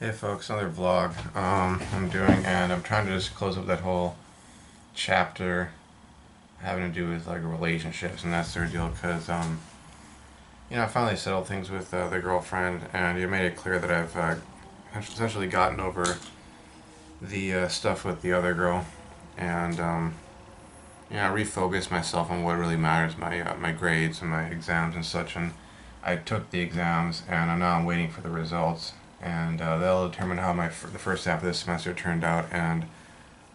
Hey folks, another vlog I'm doing, and I'm trying to just close up that whole chapter having to do with like relationships and that sort of deal because I finally settled things with the girlfriend, and you made it clear that I've essentially gotten over the stuff with the other girl, and I refocused myself on what really matters, my grades and my exams and such, and I took the exams, and I'm waiting for the results, and that'll determine how the first half of this semester turned out, and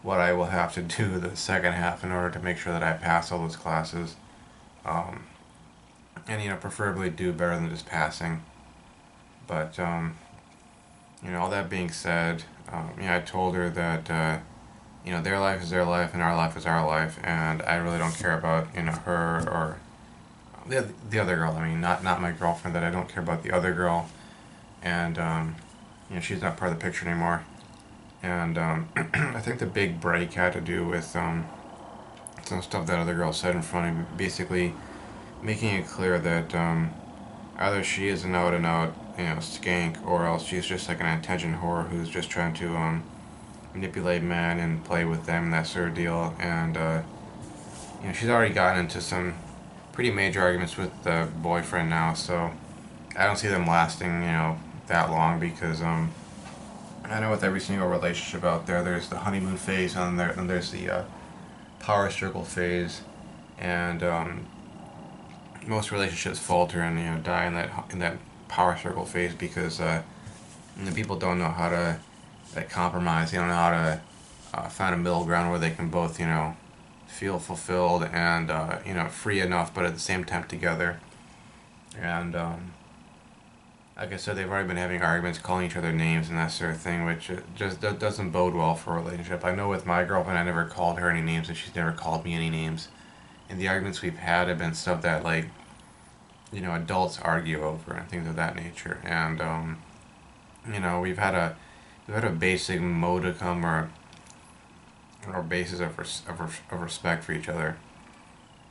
what I will have to do the second half in order to make sure that I pass all those classes, um, and preferably do better than just passing. But all that being said, I told her that their life is their life and our life is our life, and I really don't care about her or the other girl. I mean, not my girlfriend. That I don't care about the other girl, and she's not part of the picture anymore. And I think the big break had to do with some stuff that other girl said in front of me, basically making it clear that either she is an out and out skank, or else she's just like an attention whore who's just trying to manipulate men and play with them, that sort of deal. And she's already gotten into some pretty major arguments with the boyfriend now, so I don't see them lasting that long because I know with every single relationship out there, there's the honeymoon phase, and there's the power struggle phase, and most relationships falter and die in that power struggle phase because people don't know how to compromise. They don't know how to find a middle ground where they can both feel fulfilled and free enough, but at the same time together. And like I said, they've already been having arguments, calling each other names and that sort of thing, which just doesn't bode well for a relationship. I know with my girlfriend, I never called her any names, and she's never called me any names. And the arguments we've had have been stuff that like adults argue over and things of that nature. And we've had a basic modicum or basis of respect for each other,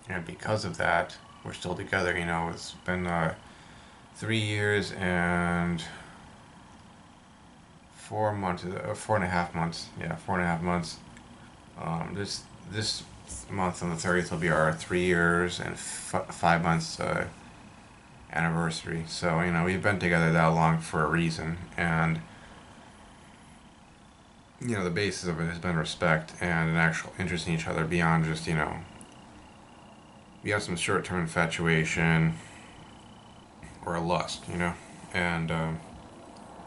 and because of that, we're still together. It's been 3 years and 4 months, 4.5 months. Yeah, 4.5 months. This month on the 30th will be our 3 years and 5 months anniversary. So we've been together that long for a reason, and the basis of it has been respect and an actual interest in each other beyond just beyond some short-term infatuation or a lust, and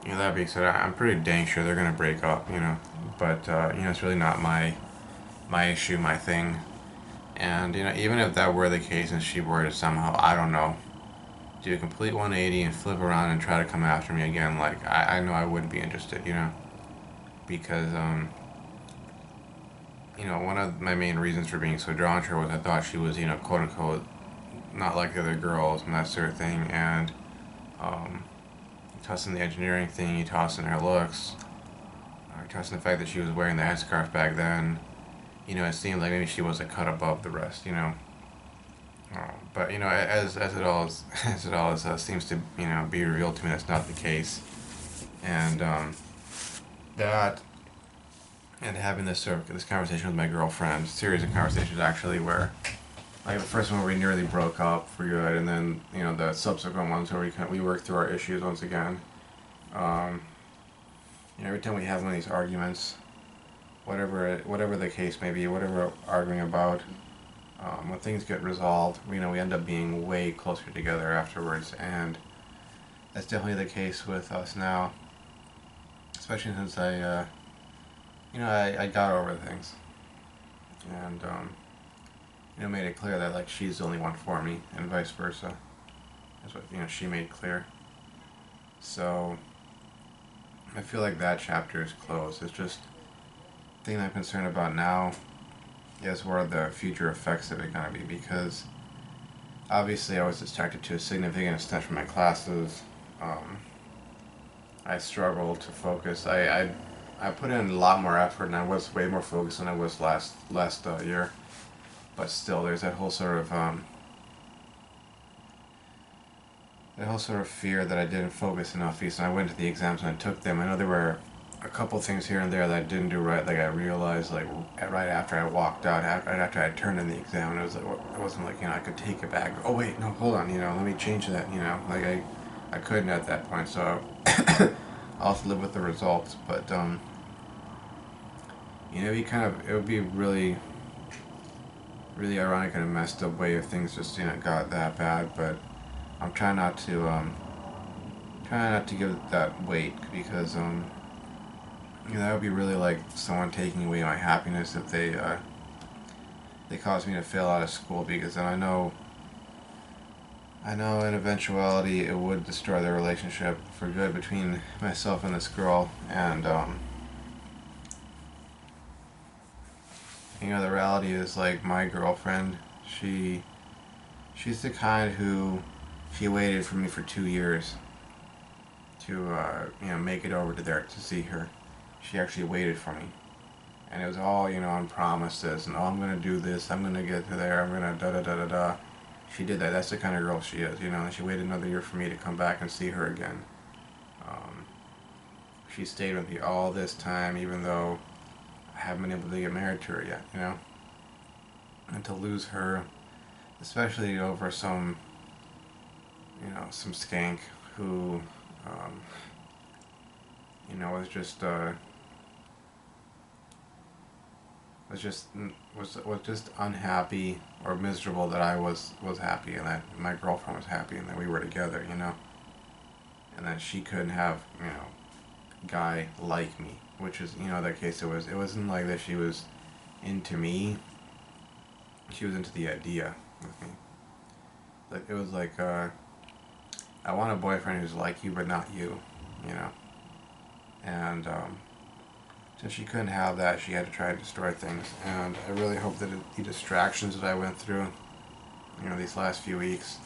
that being said, I'm pretty dang sure they're gonna break up, but it's really not my issue, my thing. And even if that were the case and she were to somehow, I don't know, do a complete 180 and flip around and try to come after me again, like I know I wouldn't be interested, because one of my main reasons for being so drawn to her was I thought she was quote unquote not like the other girls and that sort of thing, and um, you toss in the engineering thing, you toss in her looks, you toss in the fact that she was wearing the headscarf back then. It seemed like maybe she was a cut above the rest. But as it all is, as it all is, seems to be revealed to me, that's not the case, and that and having this conversation with my girlfriend, series of conversations actually, where like the first one where we nearly broke up for good, and then the subsequent ones where we worked through our issues once again. Um, every time we have one of these arguments, whatever the case may be, whatever we're arguing about, when things get resolved, we end up being way closer together afterwards, and that's definitely the case with us now, especially since I got over things, and made it clear that like she's the only one for me, and vice versa. That's what she made clear. So I feel like that chapter is closed. It's just the thing I'm concerned about now is what are the future effects of it gonna be, because obviously I was distracted to a significant extent from my classes. Um, I struggled to focus. I put in a lot more effort, and I was way more focused than I was last year. But still, there's that whole sort of the whole sort of fear that I didn't focus enough. Because I went to the exams and I took them. I know there were a couple things here and there that I didn't do right. Like I realized, like right after I walked out, right after I turned in the exam, and it was like it wasn't like I could take it back. Oh wait, no, hold on, let me change that. Like I couldn't at that point. So I'll have to live with the results. But it would be really really ironic and a messed up way if things just got that bad. But I'm trying not to give it that weight because that would be really like someone taking away my happiness if they caused me to fail out of school, because then I know in eventuality it would destroy the relationship for good between myself and this girl. And the reality is, like, my girlfriend, she she's the kind who she waited for me for 2 years to make it over to there to see her. She actually waited for me, and it was all on promises and, oh, I'm gonna do this, I'm gonna get to there, I'm gonna da da da da da. She did that. That's the kind of girl she is, and she waited another year for me to come back and see her again. Um, she stayed with me all this time, even though I haven't been able to get married to her yet. And to lose her, especially over some skank who, um, was just was just unhappy or miserable that I was happy, and that my girlfriend was happy, and that we were together. And that she couldn't have a guy like me, which is that case it wasn't like that she was into me, she was into the idea with me. Like it was like I want a boyfriend who's like you but not you, you know. And since she couldn't have that, she had to try to destroy things. And I really hope that the distractions that I went through, these last few weeks,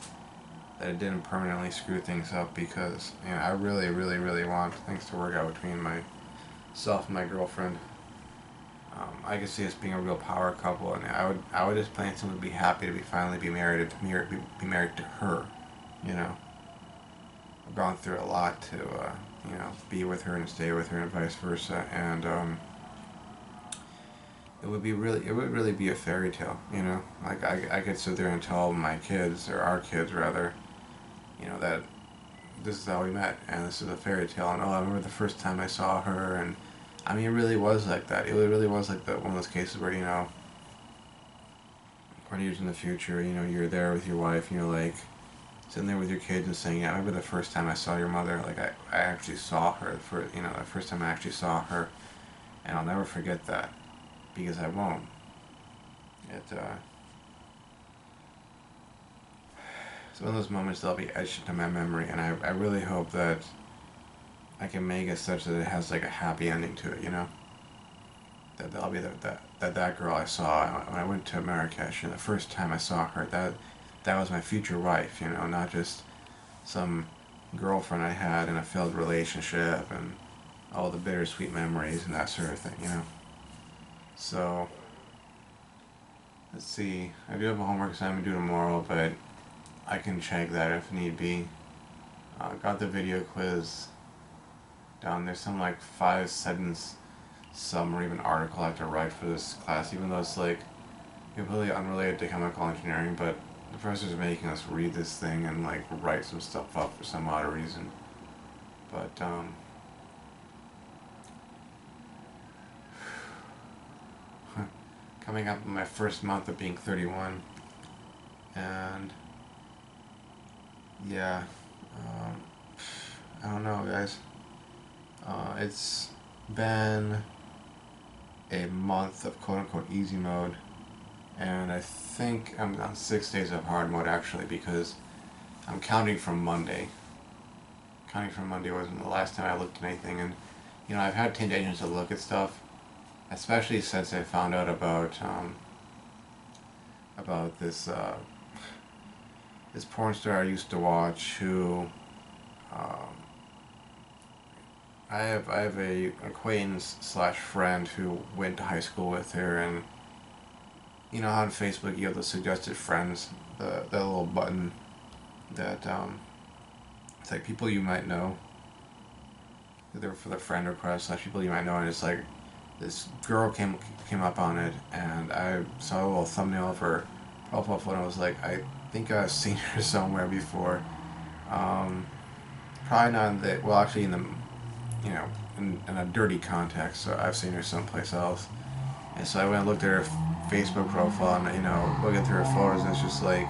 that it didn't permanently screw things up, because I really, really, really want things to work out between myself and my girlfriend. I could see us being a real power couple, and I would just plan someone to be happy to finally be married, be married to her. You know, I've gone through a lot to be with her and stay with her and vice versa, and it would really be a fairy tale. Like I could sit there and tell my kids, or our kids rather, that this is how we met, and this is a fairy tale, and, oh, I remember the first time I saw her, and I mean, it really was like that. It really was like that, one of those cases where 20 years in the future, you're there with your wife, and you're like sitting there with your kids and saying, yeah, I remember the first time I saw your mother. Like I actually saw her for the first time I actually saw her, and I'll never forget that, because I won't. It's one of those moments that'll be etched into my memory, and I really hope that I can make it such that it has like a happy ending to it. That that'll be that girl I saw when I went to Marrakesh, and the first time I saw her, that was my future wife. Not just some girlfriend I had in a failed relationship, and all the bittersweet memories and that sort of thing. So let's see. I do have a homework assignment due tomorrow, but I can check that if need be. Got the video quiz down. There's some like 5 sentence summary of an article I have to write for this class, even though it's like completely unrelated to chemical engineering, but the professor's making us read this thing and like write some stuff up for some odd reason. But coming up in my first month of being 31, and yeah, I don't know, guys. It's been a month of quote-unquote easy mode, and I think I'm on 6 days of hard mode, actually, because I'm counting from Monday. Counting from Monday wasn't the last time I looked at anything, and I've had temptations to look at stuff, especially since I found out about this porn star I used to watch, who um, I have a acquaintance slash friend who went to high school with her, and how on Facebook you have the suggested friends, the little button that It's like people you might know, either for the friend request slash people you might know, and it's like this girl came up on it, and I saw a little thumbnail of her profile photo. And I was like, I think I've seen her somewhere before. Um, Probably not in the, well, actually in the, you know, in a dirty context. So I've seen her someplace else. And so I went and looked at her Facebook profile, and looking through her photos, and it's just like,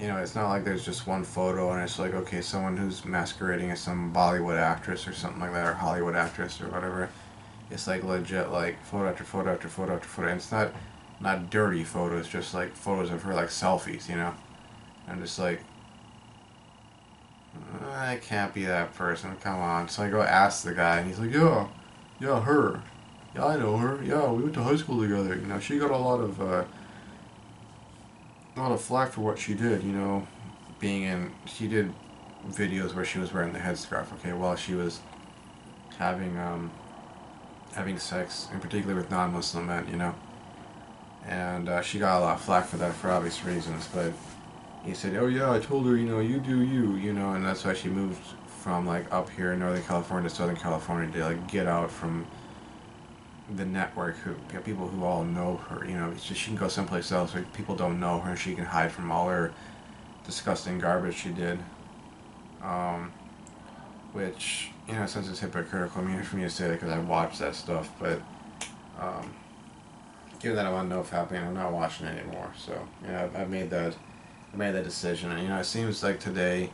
it's not like there's just one photo, and it's like, okay, someone who's masquerading as some Bollywood actress or something like that, or Hollywood actress or whatever. It's like legit, like photo after photo after photo after photo. And it's not dirty photos, just like photos of her, like selfies. I'm just like, I can't be that person. Come on. So I go ask the guy, and he's like, yeah, her. Yeah, I know her. Yeah, we went to high school together. She got a lot of flack for what she did. She did videos where she was wearing the headscarf. Okay, while she was having sex, in particular with non-Muslim men. And she got a lot of flack for that for obvious reasons. But he said, oh yeah, I told her, you do you, and that's why she moved from like up here in Northern California to Southern California to like get out from the network, people who all know her. It's just she can go someplace else where people don't know her. She can hide from all her disgusting garbage she did. Which, since it's hypocritical, for me to say that because I watched that stuff, but given that I'm on Nofap, I'm not watching it anymore. So, I've made that decision. And, it seems like today,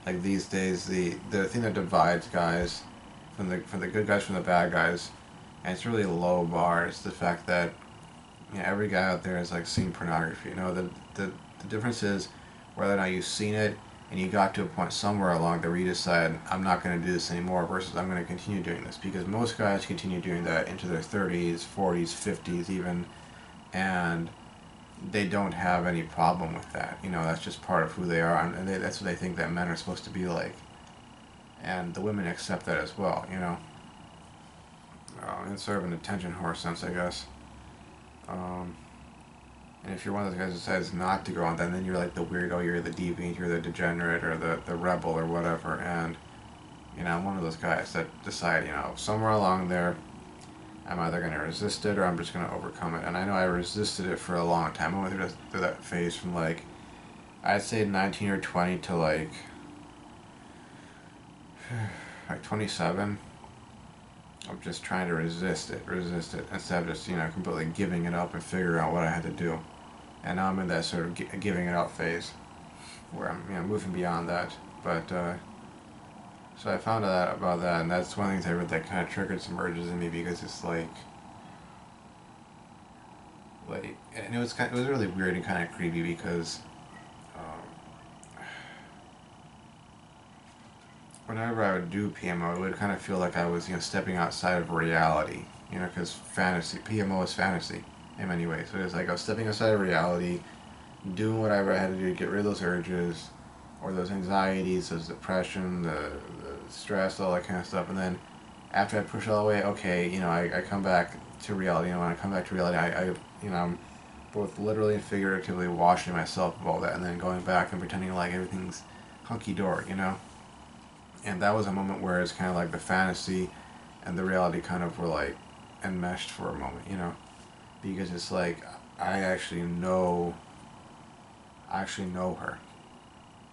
like these days, the thing that divides guys from the good guys from the bad guys, and it's really low bar, is the fact that every guy out there has like seen pornography. The difference is whether or not you've seen it and you got to a point somewhere along there where you decide, I'm not going to do this anymore, versus I'm going to continue doing this. Because most guys continue doing that into their 30s, 40s, 50s even, and they don't have any problem with that. That's just part of who they are, and that's what they think that men are supposed to be like. And the women accept that as well. It's sort of an attention whore sense, I guess. And if you're one of those guys who decides not to go on that, then you're like the weirdo, you're the deviant, you're the degenerate, or the rebel, or whatever. And, I'm one of those guys that decide, somewhere along there, I'm either going to resist it or I'm just going to overcome it. And I know I resisted it for a long time. I went through that phase from like, I'd say 19 or 20 to like 27. I'm just trying to resist it, instead of just, completely giving it up and figuring out what I had to do. And now I'm in that sort of giving it up phase, where I'm, moving beyond that. But, so I found out about that, and that's one of the things I read that kind of triggered some urges in me, because it's like, and it was really weird and kind of creepy, because, whenever I would do PMO, it would kind of feel like I was, stepping outside of reality, because PMO is fantasy in many ways. So it was like I was stepping outside of reality, doing whatever I had to do to get rid of those urges, or those anxieties, those depression, the stress, all that kind of stuff. And then after I push it all away, okay, I come back to reality. When I come back to reality, I'm both literally and figuratively washing myself of all that, and then going back and pretending like everything's hunky-dory, And that was a moment where it's kind of like the fantasy and the reality kind of were like enmeshed for a moment, because it's like I actually know her,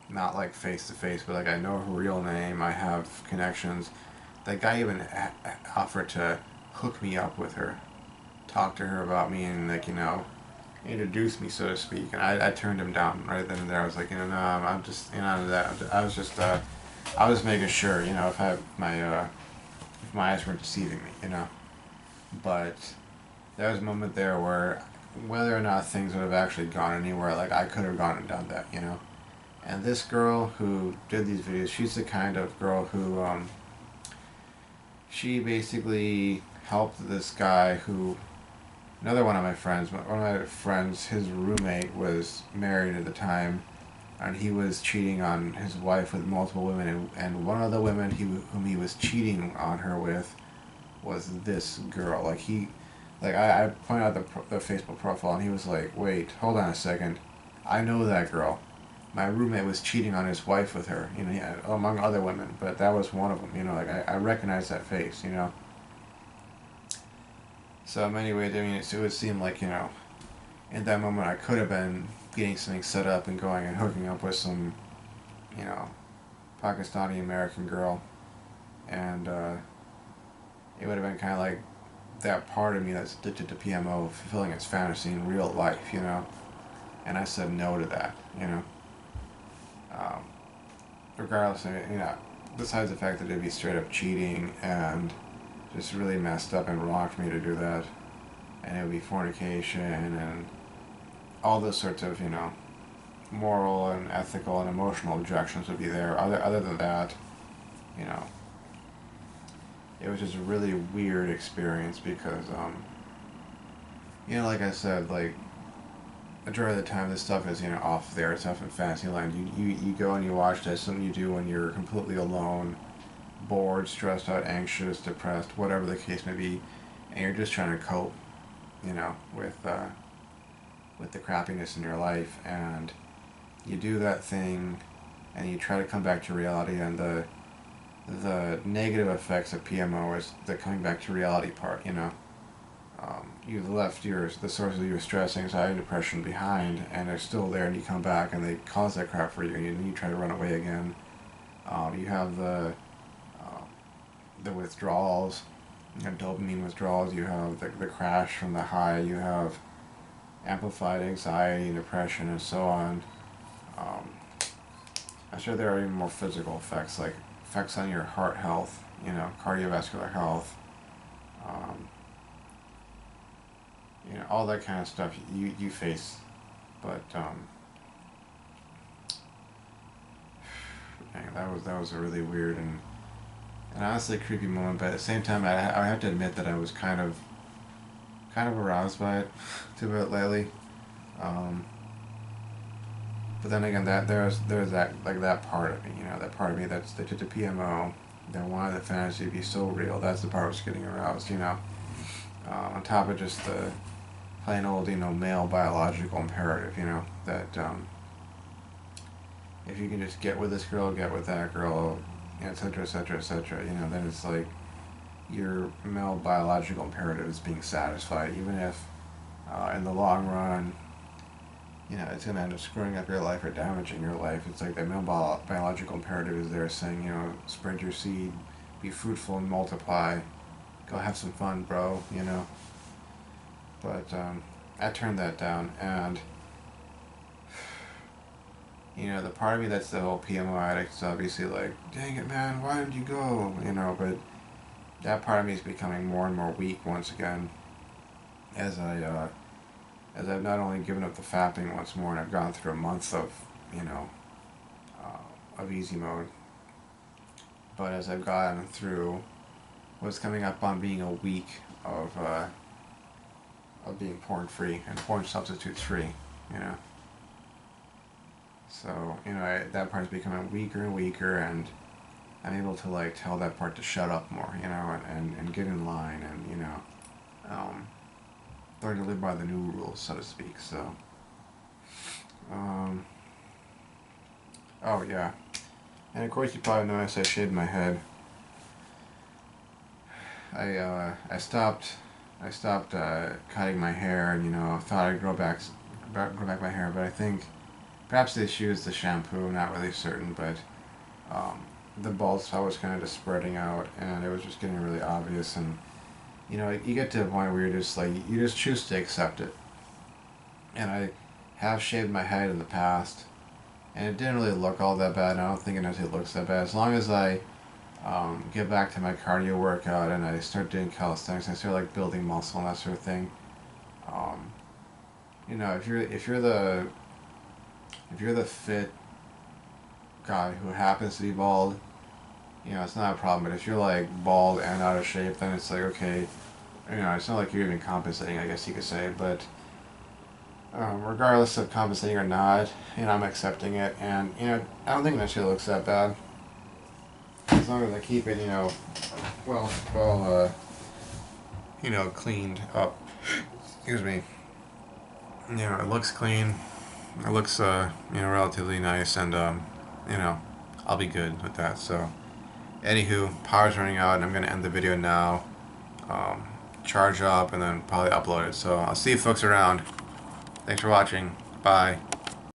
not like face to face, but like I know her real name. I have connections. That guy even offered to hook me up with her, talk to her about me, and like introduce me, so to speak. And I turned him down right then and there. I was like, no, I'm just that. I was just I was making sure, if my eyes weren't deceiving me, But there was a moment there where, whether or not things would have actually gone anywhere, like I could have gone and done that, And this girl who did these videos, she's the kind of girl who, she basically helped this guy who, another one of my friends, his roommate was married at the time, and he was cheating on his wife with multiple women, and one of the women whom he was cheating on her with was this girl. I pointed out the Facebook profile, and he was like, wait, hold on a second, I know that girl. my roommate was cheating on his wife with her, you know, yeah, among other women, but that was one of them, you know, like I recognized that face, you know. So in many ways, I mean, it would seem like, you know, in that moment I could have been getting something set up and going and hooking up with some, you know, Pakistani American girl, and it would have been kind of like that part of me that's addicted to PMO fulfilling its fantasy in real life, you know, and I said no to that, you know. Um, Regardless of, you know, besides the fact that it'd be straight up cheating and just really messed up and wrong for me to do that, and it would be fornication and all those sorts of, you know, moral and ethical and emotional objections would be there. Other than that, you know, it was just a really weird experience because, you know, like I said, like, majority of the time this stuff is, you know, off there, it's off in Fantasyland. You go and you watch this, something you do when you're completely alone, bored, stressed out, anxious, depressed, whatever the case may be, and you're just trying to cope, you know, with the crappiness in your life, and you do that thing, and you try to come back to reality, and the negative effects of PMO is the coming back to reality part, you know. You've left the sources of your stress, anxiety, depression behind, and they're still there, and you come back, and they cause that crap for you, and you try to run away again. You have the withdrawals, you have dopamine withdrawals, you have the crash from the high, you have amplified anxiety, depression, and so on. Um, I'm sure there are even more physical effects, like effects on your heart health, you know, cardiovascular health, um, you know, all that kind of stuff you face. But dang, that was a really weird and honestly creepy moment. But at the same time, I have to admit that I was kind of aroused by it to a bit lately. Um, but then again, that there's that, like, that part of me, you know, that part of me that's addicted to PMO, that wanted the fantasy to be so real. That's the part that's getting aroused, you know. On top of just the plain old, you know, male biological imperative, you know, that if you can just get with this girl, get with that girl, etc., etc., etc., you know, then it's like your male biological imperative is being satisfied, even if in the long run, you know, it's going to end up screwing up your life or damaging your life. It's like the male biological imperative is there saying, you know, spread your seed, be fruitful and multiply, go have some fun, bro, you know. But I turned that down, and you know, the part of me that's the whole PMO addict is obviously like, dang it, man, why did you go? You know, but that part of me is becoming more and more weak once again, as I've not only given up the fapping once more, and I've gone through a month of, you know, of easy mode, but as I've gotten through what's coming up on being a week of being porn free and porn substitutes free, you know. So, you know, that part's becoming weaker and weaker, and I'm able to, like, tell that part to shut up more, you know, and get in line, and, you know, learn to live by the new rules, so to speak. So, oh yeah, and of course you probably noticed I shaved my head. I stopped cutting my hair, and, you know, thought I'd grow back my hair, but I think perhaps the issue is the shampoo. Not really certain, but the bald spot was kind of just spreading out, and it was just getting really obvious. And, you know, you get to a point where you're just like, you just choose to accept it. And I have shaved my head in the past, and it didn't really look all that bad. And I don't think it necessarily looks that bad as long as I get back to my cardio workout and I start doing calisthenics. I start, like, building muscle and that sort of thing. You know, if you're the fit guy who happens to be bald, you know, it's not a problem. But if you're, like, bald and out of shape, then it's like, okay, you know, it's not like you're even compensating, I guess you could say. But regardless of compensating or not, you know, I'm accepting it, and, you know, I don't think it necessarily looks that bad as long as I keep it, you know, well, cleaned up. Excuse me. You know, it looks clean. it looks you know, relatively nice, and you know, I'll be good with that. So anywho, power's running out and I'm gonna end the video now. Charge up and then probably upload it. So I'll see you folks around. Thanks for watching. Bye.